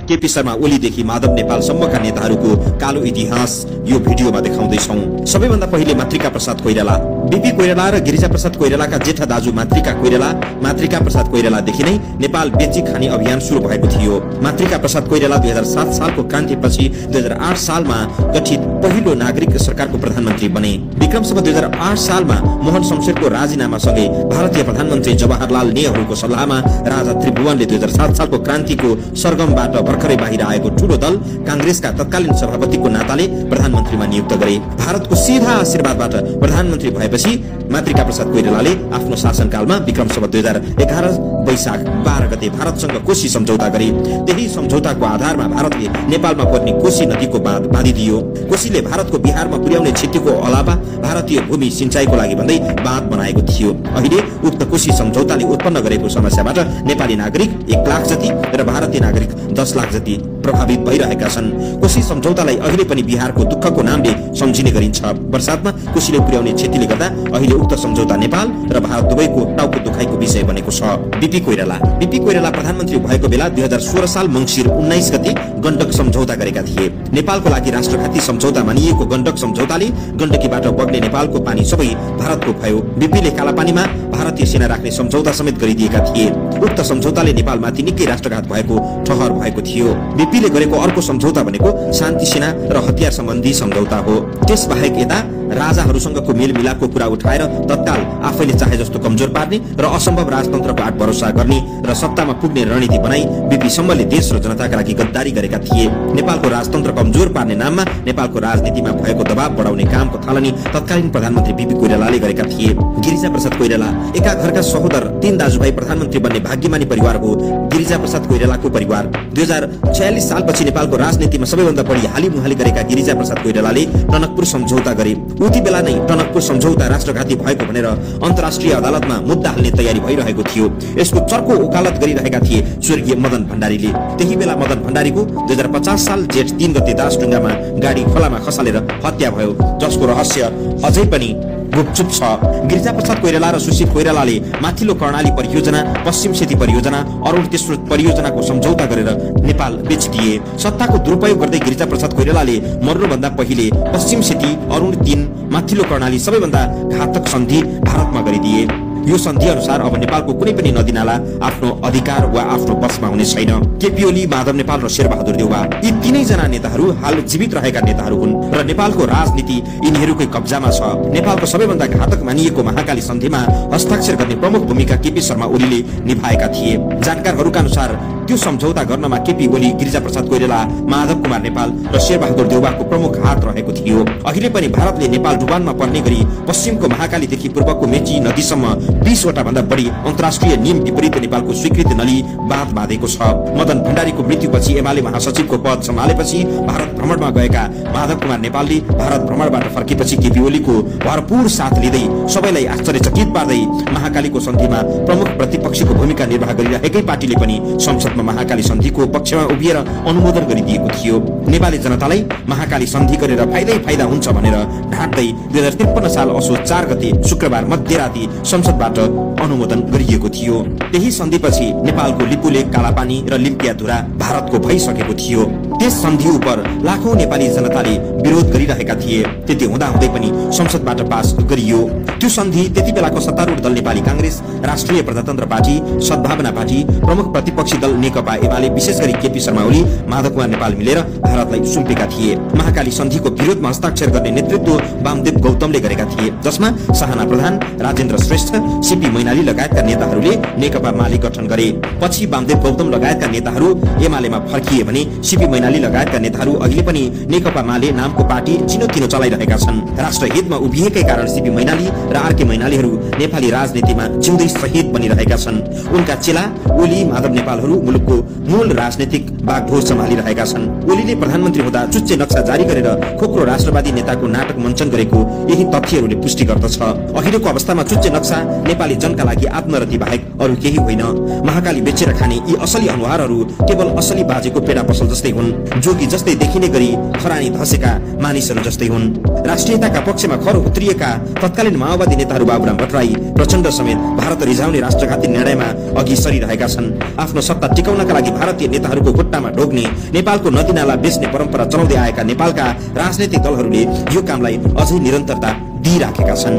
केपी शर्मा ओलीदेखि माधव नेपालसम्मका नेताहरूको कालो इतिहास यो भिडियोमा देखाउँदैछौँ। सबैभन्दा पहिले मातृका प्रसाद कोइराला। बीपी कोइराला र गिरिजा प्रसाद कोइरालाका जेठा दाजु मातृका प्रसाद कोइरालादेखि नै नेपाल बेची खाने अभियान सुरु भएको थियो। मातृका प्रसाद कोइराला 2007 सालको क्रान्तिपछि 2008 सालमा गठित पहिलो नागरिक सरकारको प्रधानमन्त्री बने। विक्रमसम्म 2008 सालमा मोहन शमशेरको राजीनामासँगै भारतीय प्रधानमन्त्री जवाहरलाल नेहरूको सल्लाहमा राजा त्रिभुवनले 2007 सालको क्रान्तिको सरगमबाट भर्खरै बाहिर आएको ठूलो दल कांग्रेसका तत्कालीन सभापतिको नाताले प्रधानमन्त्रीमा नियुक्त गरे। भारतको सीधा आशीर्वादबाट प्रधानमन्त्री भएपछि मातृका प्रसाद कोइरालाले आफ्नो शासनकालमा विक्रमसम्म 2011 वैशाख 12 गते भारतसँग कोशी सम्झौता गरे। त्यही सम्झौताको आधारमा भारतले नेपालमा पर्ने कोशी नदीको बाँध बाँधिदियो। कोशीले भारतको बिहारमा पुर्याउने क्षतिको अलावा भारतीय भूमि सिंचाइको लागि भन्दै बाँध बनाएको थियो। अहिले उक्त कोशी सम्झौताले उत्पन्न गरेको समस्याबाट नेपाली नागरिक 1 लाख जति र भारतीय नागरिक 10 लाख जति प्रभावित भइरहेका छन्। कोशी सम्झौतालाई अहिले पनि बिहारको दुःखको नामले सम्झिने गरिन्छ। वर्षातमा कोशीले पुर्याउने क्षतिले गर्दा अहिले उक्त सम्झौता नेपाल र भारत दुवैको टाउको दुखाइको विषय बनेको छ। बीपी कोइराला प्रधानमन्त्री भएको बेला 2016 साल मङ्सिर 19 गते गण्डक सम्झौता गरेका थिए। नेपालको लागि राष्ट्रघाती सम्झौता मानिएको गण्डक सम्झौताले गण्डकीबाट बग्ने नेपालको पानी सबै भारतको भयो। बीपीले कालापानीमा भारतीय सेना राख्ने सम्झौता समेत गरिदिएका थिए। उक्त सम्झौताले नेपालमाथि निकै राष्ट्रघात भएको ठहर भएको थियो। बीपीले गरेको अर्को सम्झौता भनेको शान्ति सेना र हतियार सम्बन्धी सम्झौता हो। त्यसबाहेक यता राजाहरूसँगको मेलमिलापको कुरा उठाएर तत्काल आफैले चाहे जस्तो कमजोर पार्ने र असम्भव राजतन्त्रको आट भरोसा गर्ने र सत्तामा पुग्ने रणनीति बनाई बीपी सम्मले देश र जनताका लागि गद्दारी गरेका थिए। नेपालको राजतन्त्र कमजोर पार्ने नाममा नेपालको राजनीतिमा भएको दबाव बढाउने कामको थालनी तत्कालीन प्रधानमन्त्री बीपी कोइरालाले गरेका थिए। गिरिजा प्रसाद कोइराला एका घरका सहोदर 3 दाजुभाइ प्रधानमन्त्री बन्ने भाग्यमानी परिवार हो गिरिजा प्रसाद कोइरालाको परिवार। 2046 सालपछि नेपालको राजनीतिमा सबैभन्दा बढी हालिमुहाली गरेका गिरिजा प्रसाद कोइरालाले टनकपुर सम्झौता गरे। उति बेला नै टनकपुर सम्झौता राष्ट्रघाती भएको भनेर अन्तर्राष्ट्रिय अदालतमा मुद्दा हाल्ने तयारी भइरहेको थियो। यसको चर्को वकालत गरिरहेका थिए स्वर्गीय मदन भण्डारीले। त्यही बेला मदन भण्डारीको 2050 साल जेठ 3 गते दासढुङ्गामा गाडी खोलामा खसालेर हत्या भयो, जसको रहस्य अझै पनि गुपचुप छ। गिरिजा प्रसाद कोइराला र सुशील कोइरालाले माथिल्लो कर्णाली परियोजना, पश्चिम सेती परियोजना, अरुण तेस्रो परियोजनाको सम्झौता गरेर नेपाल बेचिदिए। सत्ताको दुरुपयोग गर्दै गिरिजा प्रसाद कोइरालाले मर्नुभन्दा पहिले पश्चिम सेती, अरुण 3, माथिल्लो कर्णाली सबैभन्दा घातक सन्धि भारतमा गरिदिए। यो सन्धि अनुसार अब नेपालको कुनै पनि नदीनाला आफ्नो अधिकार वा आफ्नो बसमा हुने छैन। केपी ओली, माधव नेपाल र शेरबहादुर देउवा यी तीनैजना नेताहरू हाल जीवित रहेका नेताहरू हुन् र नेपालको राजनीति यिनीहरूकै कब्जामा छ। नेपालको सबैभन्दा घातक मानिएको महाकाली सन्धिमा हस्ताक्षर गर्ने प्रमुख भूमिका केपी शर्मा ओलीले निभाएका थिए। जानकारहरूका अनुसार त्यो सम्झौता गर्नमा केपी ओली, गिरिजा प्रसाद कोइराला, माधव कुमार नेपाल र शेरबहादुर देउवाको प्रमुख हात रहेको थियो। अहिले पनि भारतले नेपाल डुबानमा पर्ने गरी पश्चिमको महाकालीदेखि पूर्वको मेची नदीसम्म 20 वटा भन्दा बढी अन्तर्राष्ट्रिय नियम विपरीत नेपालको स्वीकृति नलिई बाँध बाँधेको छ। मदन भण्डारीको मृत्युपछि एमाले महासचिवको पद सम्हालेपछि भारत भ्रमणमा गएका माधव कुमार नेपालले भारत भ्रमणबाट फर्केपछि केपी ओलीको भरपूर साथ लिँदै सबैलाई आश्चर्यचकित पार्दै महाकालीको सन्धिमा प्रमुख प्रतिपक्षीको भूमिका निर्वाह गरिरहेकै पार्टीले पनि संसदमा महाकाली सन्धिको पक्षमा उभिएर अनुमोदन गरिदिएको थियो। नेपाली जनतालाई महाकाली सन्धि गरेर फाइदा हुन्छ भनेर ढाँट्दै 2053 साल असोज 4 गते शुक्रबार मध्यराति संसदबाट अनुमोदन गरिएको थियो। त्यही सन्धिपछि नेपालको लिपुले, कालापानी र लिम्पियाधुरा भारतको भइसकेको थियो। त्यस सन्धि उप लाखौं नेपाली जनताले विरोध गरिरहेका थिए। त्यति हुँदाहुँदै पनि संसदबाट पास गरियो। त्यो सन्धि त्यति बेलाको सत्तारूढ दल नेपाली कांग्रेस, राष्ट्रिय प्रजातन्त्र पार्टी, सद्भावना पार्टी, प्रमुख प्रतिपक्षी दल नेकपा एमाले विशेष गरी केपी शर्मा ओली, माधव कुमार नेपाल मिलेर भारतलाई सुम्पेका थिए। महाकाली सन्धिको विरोधमा हस्ताक्षर गर्ने नेतृत्व वामदेव गौतमले गरेका थिए, जसमा साहना प्रधान, राजेन्द्र श्रेष्ठ, सीपी मैनाली लगायतका नेताहरूले नेकपा माले गठन गरे। पछि वामदेव गौतम लगायतका नेताहरू एमालेमा फर्किए भने सीपी मैनाली लगायतका नेताहरू अहिले पनि नेकपा माले नामको पार्टी चिनोतिनो चलाइरहेका छन्। राष्ट्रहितमा उभिएकै कारण सीपी मैनाली र आरके मैनालीहरू नेपाली राजनीतिमा जिउँदै शहीद बनिरहेका छन्। उनका चेला ओली, माधव नेपालहरू मुलुकको मूल राजनीतिक बागडोर सम्हालिरहेका छन्। ओलीले प्रधानमन्त्री हुँदा चुच्चे नक्सा जारी गरेर खोक्रो राष्ट्रवादी नेताको नाटक मञ्चन गरेको यही तथ्यहरूले पुष्टि गर्दछ। अहिलेको अवस्थामा चुच्चे नक्सा नेपाली जनका लागि आत्मरति बाहेक अरू केही होइन। महाकाली बेचेर खाने यी असली अनुहारहरू केवल असली बाजेको पेडा पसल जस्तै हुन्। जोगी जस्तै देखिने गरी खरानी धसेका मानिसहरू जस्तै हुन्। राष्ट्रियताका पक्षमा खर उत्रिएका तत्कालीन माओवादी नेताहरू बाबुराम भट्टराई प्रचण्ड समेत भारत रिझाउने राष्ट्रघाती निर्णयमा अघि सरिरहेका छन्। आफ्नो सत्ता टिकाउनका लागि भारतीय नेताहरूको खुट्टामा ढोग्ने, नेपालको नदीनाला बेच्ने परम्परा चलाउँदै आएका नेपालका राजनैतिक दलहरूले यो कामलाई अझै निरन्तरता दिइराखेका छन्।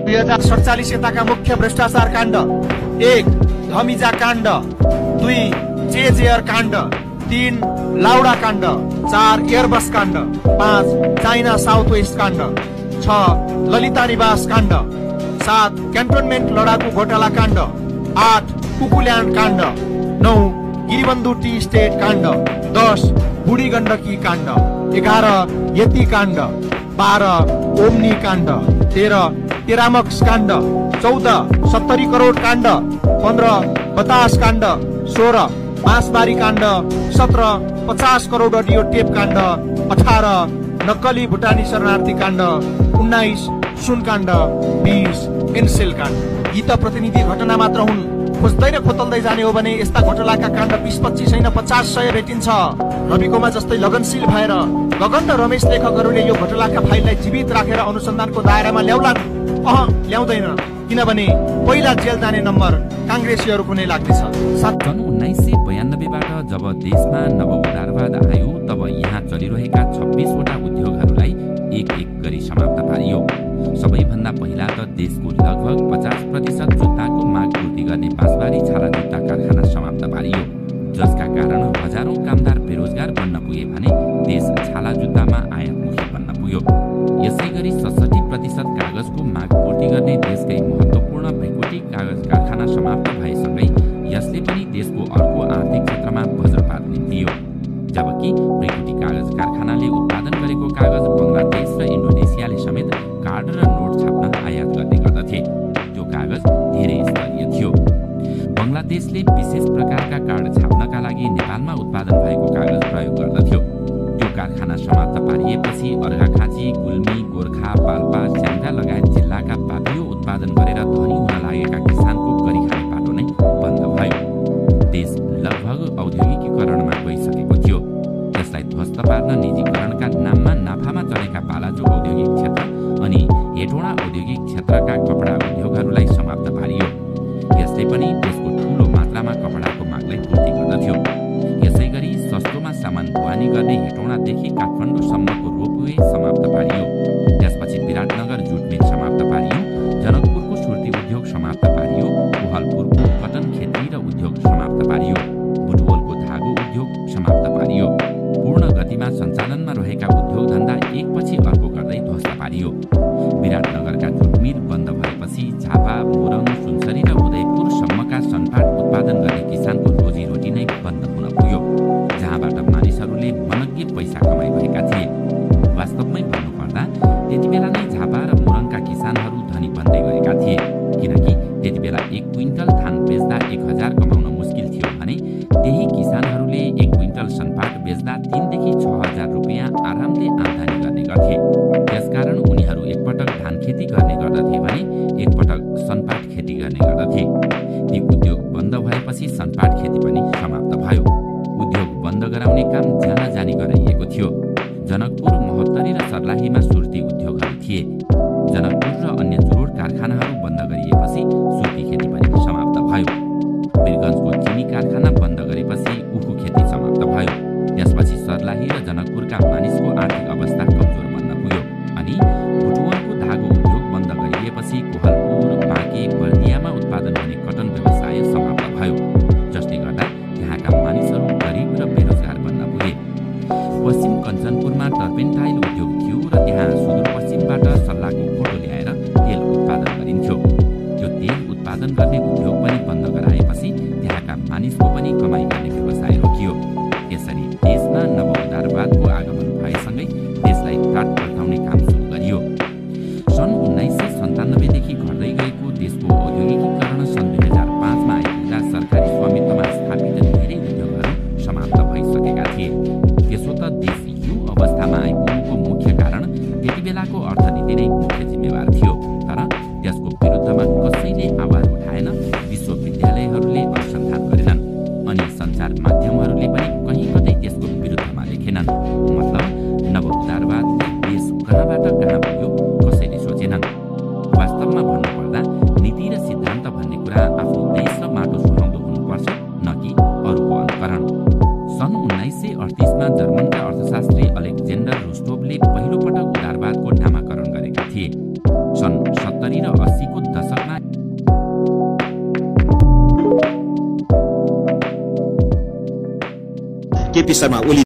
2047 यताका मुख्य भ्रष्टाचार काण्ड: 1. धमिजा काण्ड, 2. जेजेयर काण्ड, 3. लाउडा काण्ड, 4. एयरबस काण्ड, 5. चाइना साउथ वेस्ट काण्ड, 6. ललिता निवास काण्ड, 7. क्यान्टोनमेन्ट लडाकु घोटाला काण्ड, 8. कुकुल्यान्ड काण्ड, 9. गिरिबन्धु टी स्टेट काण्ड, 10. बुढी गण्डकी काण्ड, 11. यति काण्ड, 12. ओम्नी काण्ड, 13. तेरामक्स काण्ड, 14. 70 करोड काण्ड, 15. बतास काण्ड, 16. बाँसबारी काण्ड, 17. 50 करोड अडियो टेप काण्ड, 18. नक्कली भुटानी शरणार्थी काण्ड, 19. सुन काण्ड, 20. एनसेल काण्ड। यी त प्रतिनिधि घटना मात्र हुन्। खोज्दै र खोतल्दै जाने हो भने यस्ता घोटालाका काण्ड 20-25 होइन 50-100 भेटिन्छ। रविकोमा जस्तै लगनशील भएर गगन र रमेश लेखकहरूले यो घोटालाका फाइललाई जीवित राखेर अनुसन्धानको दायरामा ल्याउलान्? ल्याउँदैन, किनभने पहिला जेल जाने नम्बर काङ्ग्रेसीहरूको नै लाग्नेछ। सन् 1992बाट जब देशमा नवउदारवाद आयो तब यहाँ चलिरहेका 26 वटा उद्योगहरूलाई एक एक गरी समाप्त पारियो। सबैभन्दा पहिला त देशको लगभग 50% जुत्ताको माग पूर्ति गर्ने बाँसबारी छाला जुत्ता कारखाना समाप्त पारियो, जसका कारण हजारौं कामदार बेरोजगार बन्न पुगे भने देश छाला जुत्तामा आयातमुखी बन्न पुग्यो। यसै गरी 67% कागजको माग पूर्ति गर्ने देशकै महत्त्वपूर्ण भ्रिकुटी कागज कारखाना समाप्त भएसँगै यसले पनि देशको अर्को आर्थिक क्षेत्रमा वज्रपात निम्तियो। जबकि भ्रिकुटी कागज कारखानाले उत्पादन गरेको कागज बङ्गलादेश र इन्डोनेसियाले समेत कार्ड र नोट छाप्न आयात गर्ने गर्दथे। त्यो कागज धेरै स्तरीय थियो। बङ्गलादेशले विशेष प्रकारका कार्ड छाप्नका लागि नेपालमा उत्पादन भएको कागज प्रयोग गर्दथ्यो। त्यो कारखाना समाप्त पारिएपछि अर्घाखाँची, गुल्मी, गोर्खा, पाल्पा, स्याङ्जा लगायत जिल्लाका पापियो उत्पादन गरेर धनी हुन लागेका किसानको गरिखाने बाटो नै बन्द भयो। देश लगभग औद्योगिकीकरणमा गइसकेको थियो। त्यसलाई ध्वस्त पार्न निजीकरणका नाममा नाफामा चलेका बालाजु औद्योगिक क्षेत्र अनि हेटोडा औद्योगिक क्षेत्रका कपडा उद्योगहरूलाई समाप्त पारियो। यसले पनि देशको ठूलो मात्रामा कपडाको मागलाई पूर्ति गर्दथ्यो। यसै गरी सस्तोमा सामान ढुवानी गर्ने हेटौडादेखि काठमाडौँसम्मको रोपवे समाप्त पारियो। त्यसपछि विराटनगर जुट मिल समाप्त पारियो, जनकपुरको सुर्ती उद्योग समाप्त पारियो, कोहलपुरको कटन खेती र उद्योग समाप्त पारियो, बुटवलको धागो उद्योग समाप्त पारियो। पूर्ण गतिमा सञ्चालनमा रहेका उद्योग धन्दा एकपछि अर्को गर्दै ध्वस्त पारियो। विराटनगरका जुट मिल बन्द भएपछि झापा, मोरङ, सुनसरी र उदयपुरसम्मका सनपाट उत्पादन गर्ने किसानको रोजीरोटी नै बन्द हुन पुग्यो, जहाँबाट मानिसहरूले मनग्गे पैसा कमाइरहेका थिए। वास्तवमै भन्नुपर्दा त्यति बेला नै झापा र मोरङका किसानहरू धनी बन्दै गएका थिए, किनकि त्यति बेला 1 क्विन्टल धान बेच्दा 1000 कमाउन मुस्किल थियो भने त्यही किसानहरूले 1 क्विन्टल सनपाट बेच्दा 3 देखि 6000 रुपियाँ आरामले आम्दानी गर्ने गर्थे। त्यसकारण उनीहरू एकपटक धान खेती गर्ने गर्दथे भने एकपटक सनपाट खेती गर्ने गर्दथे। ती उद्योग बन्द भएपछि सनपाट खेती पनि समाप्त भयो। उद्योग बन्द गराउने काम जानी गराइएको थियो। जनकपुर, महोत्तरी र सर्लाहीमा सुर्ती उद्योगहरू थिए। जनकपुर र अन्य चुरोट कारखानाहरू बन्द गरिएपछि सुर्ती खेती पनि समाप्त भयो। वीरगञ्जको चिनी कारखाना बन्द गरेपछि उखु खेती समाप्त भयो। त्यसपछि सर्लाही र जनकपुरका मानिसको आर्थिक अवस्था कमजोर बन्न पुग्यो अनि बुटवलको धागो उद्योग बन्द गरिएपछि कोहलपुर, बाँके, बर्दियामा उत्पादन हुने कटन व्यवसाय समाप्त भयो, जसले गर्दा त्यहाँका मानिसहरू गरिब र बेरोजगार बन्न पुगे। पश्चिम कञ्चनपुरमा टर्पेन्टाइल उद्योग थियो र त्यहाँ सुदूरपश्चिमबाट सल्लाहको फोटो ल्याएर तेल उत्पादन गरिन्थ्यो। त्यो तेल उत्पादन गर्ने उद्योग पनि बन्द गराएपछि त्यहाँका मानिसको पनि कमाइ गर्ने व्यवसाय रोकियो। यसरी देशमा नवउदारवादको आगमन भएसँगै देशलाई काट पठाउने काम सुरु गरियो। सन् 1997 देखि घट्दै गएको देशको औद्योगिकीकरण सन् 2005मा आइपुग्दा सरकारी स्वामित्वमा स्थापित धेरै उद्योगहरू समाप्त भइसकेका थिए। त्यसो त देश यो अवस्थामा आइपुग्नुको मुख्य कारण त्यति बेलाको अर्थनीति नै मुख्य जिम्मेवार थियो। तर त्यसको विरुद्धमा कसैले आवाज उठाएन, विश्वविद्यालयहरूले अनुसन्धान गरेनन् अनि सञ्चार माध्यमहरूले पनि कहीँ कतै त्यसको विरुद्धमा लेखेनन्। 1937 मा जर्मनका अर्थशास्त्री अलेक्जेन्डर रुस्टोभले पहिलो पटक उदारवादको नामाकरण गरेका थिए। सन् 70 र 80 को दशकमा केपी शर्मा ओली